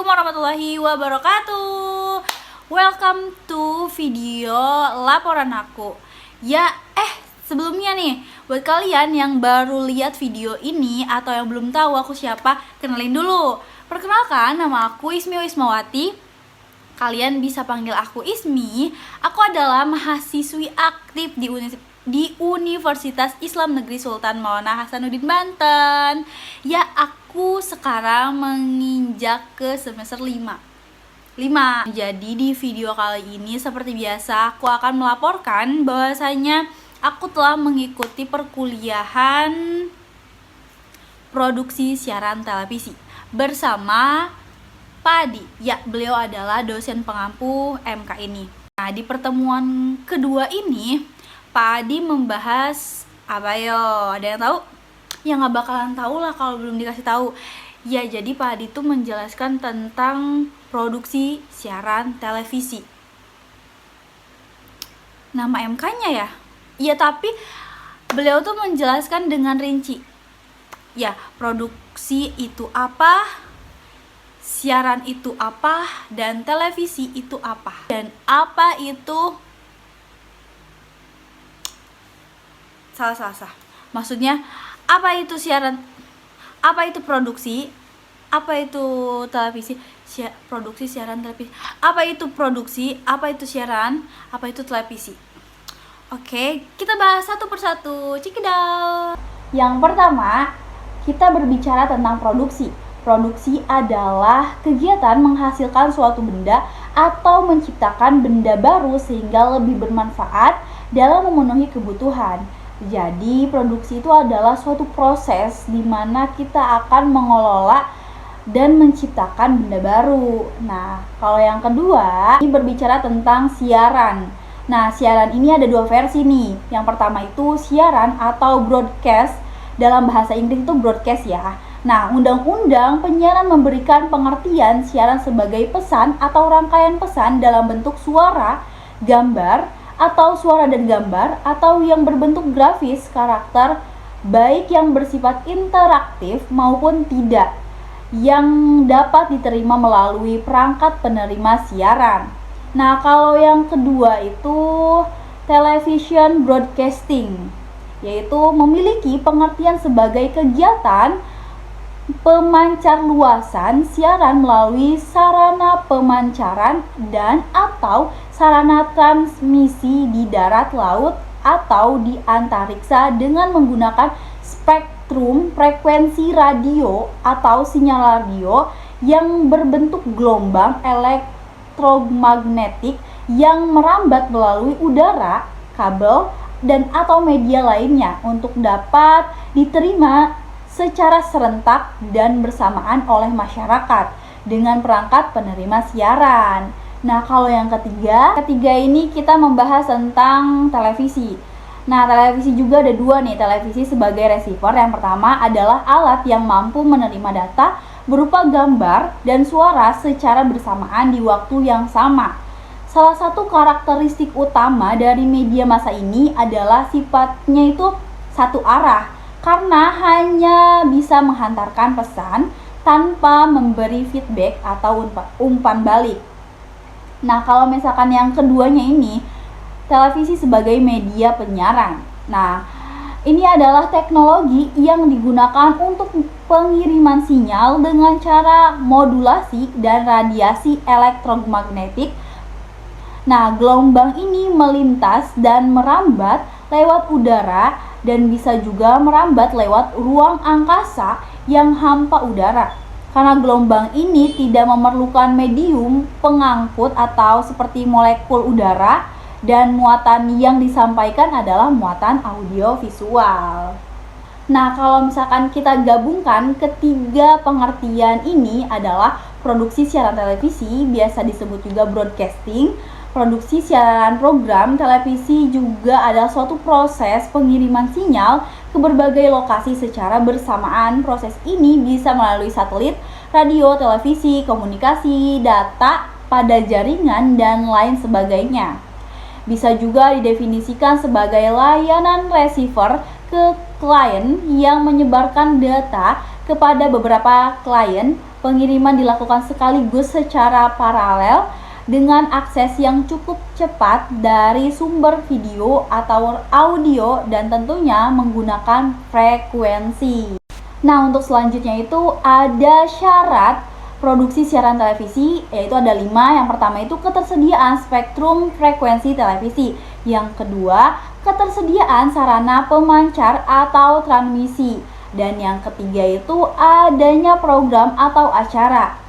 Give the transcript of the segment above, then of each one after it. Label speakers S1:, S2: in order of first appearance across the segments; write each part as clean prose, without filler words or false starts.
S1: Assalamualaikum warahmatullahi wabarakatuh. Welcome to video laporan aku. Sebelumnya nih, buat kalian yang baru lihat video ini atau yang belum tahu aku siapa, kenalin dulu. Perkenalkan, nama aku Ismi Wismawati. Kalian bisa panggil aku Ismi. Aku adalah mahasiswi aktif di Universitas Islam Negeri Sultan Maulana Hasanuddin Banten. Aku sekarang menginjak ke semester 5. Jadi di video kali ini seperti biasa aku akan melaporkan bahwasanya aku telah mengikuti perkuliahan produksi siaran televisi bersama Pak Adi. Beliau adalah dosen pengampu MK ini. Nah, di pertemuan kedua ini Pak Adi membahas apa yo? Ada yang tahu? Ya nggak bakalan tahu lah kalau belum dikasih tahu. Jadi Pak Adi itu menjelaskan tentang produksi siaran televisi. Nama MK-nya ya? Tapi beliau tuh menjelaskan dengan rinci. Produksi itu apa? Siaran itu apa? Dan televisi itu apa? Dan apa itu salah. Maksudnya apa itu siaran? Apa itu produksi? Apa itu televisi? Produksi siaran televisi. Apa itu produksi? Apa itu siaran? Apa itu televisi? Oke, kita bahas satu persatu. Cikidau. Yang pertama, kita berbicara tentang produksi. Produksi adalah kegiatan menghasilkan suatu benda atau menciptakan benda baru sehingga lebih bermanfaat dalam memenuhi kebutuhan. Jadi produksi itu adalah suatu proses di mana kita akan mengelola dan menciptakan benda baru. Nah, kalau yang kedua, ini berbicara tentang siaran. Nah, siaran ini ada dua versi nih. Yang pertama itu siaran atau broadcast. Dalam bahasa Inggris itu broadcast ya. Nah, Undang-Undang Penyiaran memberikan pengertian siaran sebagai pesan atau rangkaian pesan dalam bentuk suara, gambar, atau suara dan gambar, atau yang berbentuk grafis karakter, baik yang bersifat interaktif maupun tidak, yang dapat diterima melalui perangkat penerima siaran. Nah, kalau yang kedua itu television broadcasting, yaitu memiliki pengertian sebagai kegiatan pemancar luasan siaran melalui sarana pemancaran dan atau sarana transmisi di darat, laut, atau di antariksa dengan menggunakan spektrum frekuensi radio atau sinyal radio yang berbentuk gelombang elektromagnetik yang merambat melalui udara, kabel, dan atau media lainnya untuk dapat diterima secara serentak dan bersamaan oleh masyarakat dengan perangkat penerima siaran. Nah, kalau yang ketiga ini kita membahas tentang televisi. Nah, televisi juga ada dua nih, televisi sebagai receiver. Yang pertama adalah alat yang mampu menerima data berupa gambar dan suara secara bersamaan di waktu yang sama. Salah satu karakteristik utama dari media massa ini adalah sifatnya itu satu arah, karena hanya bisa menghantarkan pesan tanpa memberi feedback atau umpan balik. Nah, kalau misalkan yang keduanya ini, televisi sebagai media penyiaran. Nah, ini adalah teknologi yang digunakan untuk pengiriman sinyal dengan cara modulasi dan radiasi elektromagnetik. Nah, gelombang ini melintas dan merambat lewat udara dan bisa juga merambat lewat ruang angkasa yang hampa udara. Karena gelombang ini tidak memerlukan medium pengangkut atau seperti molekul udara, dan muatan yang disampaikan adalah muatan audio visual. Nah, kalau misalkan kita gabungkan ketiga pengertian ini adalah produksi siaran televisi, biasa disebut juga broadcasting. Produksi siaran program televisi juga adalah suatu proses pengiriman sinyal ke berbagai lokasi secara bersamaan. Proses ini bisa melalui satelit, radio, televisi, komunikasi, data pada jaringan, dan lain sebagainya. Bisa juga didefinisikan sebagai layanan receiver ke klien yang menyebarkan data kepada beberapa klien Pengiriman dilakukan sekaligus secara paralel dengan akses yang cukup cepat dari sumber video atau audio dan tentunya menggunakan frekuensi. Nah, untuk selanjutnya itu ada syarat produksi siaran televisi, yaitu ada 5. Yang pertama itu ketersediaan spektrum frekuensi televisi. Yang kedua, ketersediaan sarana pemancar atau transmisi. Dan yang ketiga itu adanya program atau acara.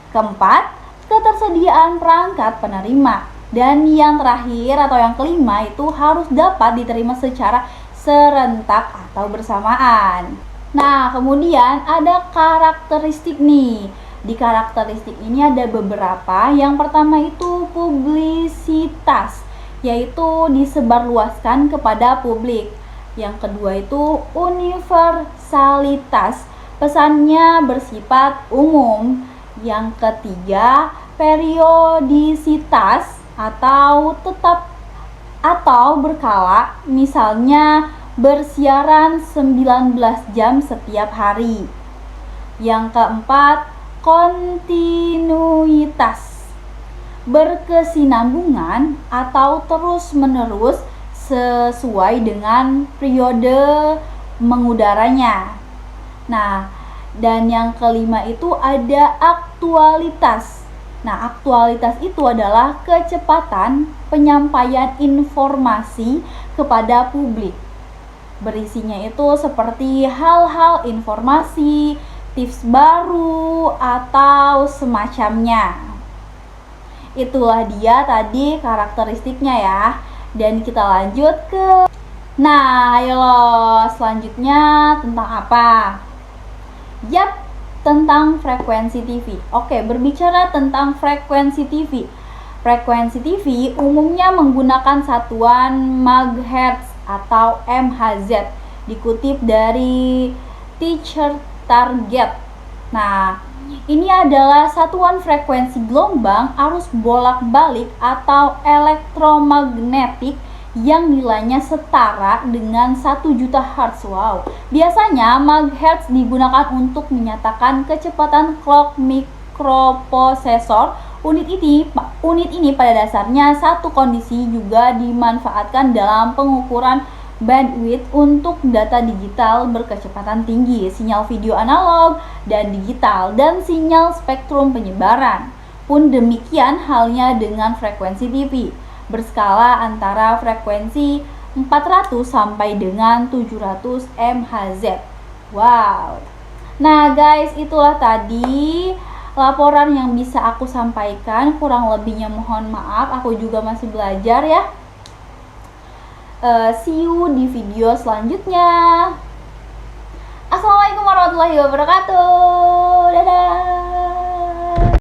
S1: Keempat, ketersediaan perangkat penerima. Dan yang terakhir atau yang kelima itu harus dapat diterima secara serentak atau bersamaan. Nah, kemudian ada karakteristik nih. Di karakteristik ini ada beberapa. Yang pertama itu publisitas, yaitu disebarluaskan kepada publik. Yang kedua itu universalitas, pesannya bersifat umum. Yang ketiga periodisitas atau tetap atau berkala, misalnya bersiaran 19 jam setiap hari. Yang keempat kontinuitas, berkesinambungan atau terus-menerus sesuai dengan periode mengudaranya. Nah, dan yang kelima itu ada aktualitas. Nah, aktualitas itu adalah kecepatan penyampaian informasi kepada publik. Berisinya itu seperti hal-hal informasi, tips baru, atau semacamnya. Itulah dia tadi karakteristiknya ya. Dan kita lanjut ke ayo loh, selanjutnya tentang apa? Yap, tentang frekuensi TV. Oke, berbicara tentang frekuensi TV. Frekuensi TV umumnya menggunakan satuan MHz atau MHz, dikutip dari Teacher Target. Nah, ini adalah satuan frekuensi gelombang arus bolak-balik atau elektromagnetik yang nilainya setara dengan 1 juta Hz. Wow. Biasanya MHz digunakan untuk menyatakan kecepatan clock mikroprosesor. Unit ini pada dasarnya satu kondisi juga dimanfaatkan dalam pengukuran bandwidth untuk data digital berkecepatan tinggi, sinyal video analog dan digital, dan sinyal spektrum penyebaran. Pun demikian halnya dengan frekuensi TV, berskala antara frekuensi 400 sampai dengan 700 MHz. Wow. Nah guys, itulah tadi laporan yang bisa aku sampaikan. Kurang lebihnya mohon maaf, aku juga masih belajar ya. See you di video selanjutnya. Assalamualaikum warahmatullahi wabarakatuh. Dadah.